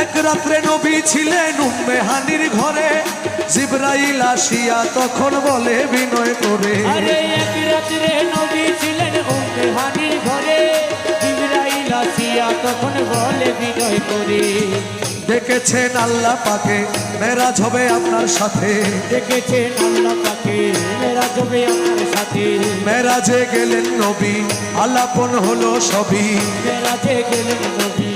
এক রাত্রে নবী ছিলেন উম্মে হানির ঘরে, জিবরাইল আসিয়া তখন বলে বিনয় করে, আরে এক রাত্রে নবী ছিলেন উম্মে হানির ঘরে, জিবরাইল আসিয়া তখন বলে বিনয় করে, দেখেছেন আল্লাহ পাকে মেরাজ হবে আপনার সাথে, দেখেছেন আল্লাহ পাকে মেরাজ হবে আপনার সাথে, মেরাজে গেলেন নবী আলাপন হলো সবই, মেরাজে গেলেন নবী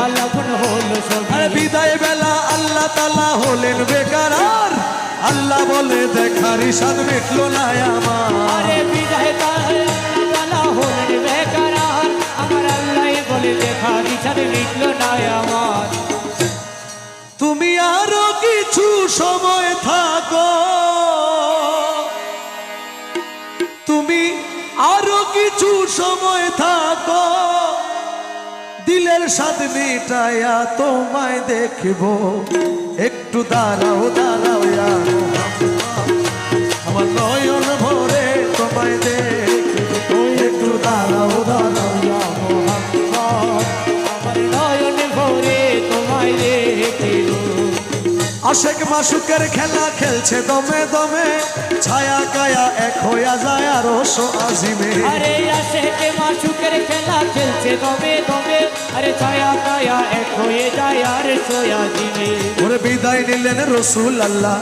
আলাপন হলো সবই। আর বিদায় বেলা আল্লাহ তাআলা হলেন বেকারার, আল্লাহ বলে দেখার ইশাদ মিটলো না আমার, আরে বিদায় তাআলা হলেন বেকারার, আমার আল্লাহ বলে দেখার ইচ্ছা মিটলো না আমার। তুমি আরো কিছু সময় থাকো, তুমি আরো কিছু সময় থাকো, দিলের স্বাদ মিটাইয়া তোমায় দেখব, একটু দাঁড়াও দাঁড়াও ইয়া মুহাম্মদ, আমার নয়ন ভরে তোমায় দেখব, একটু দাঁড়াও দাঁড়াও ইয়া মুহাম্মদ, আমার নয়ন ভরে তোমায় দেখিব। আশেক মাসুকের খেলা খেলছে দমে দমে, ছায়া কায়া এক হইয়া যায় আরশ আজিমে, আরে আশেকে মাসুকের খেলা খেলছে দমে দমে, আরে ছায়া কায়া এক হয়ে যায় আর সোয়া দিনে। ওরে বিদায় নিলেন রসুল আল্লাহ।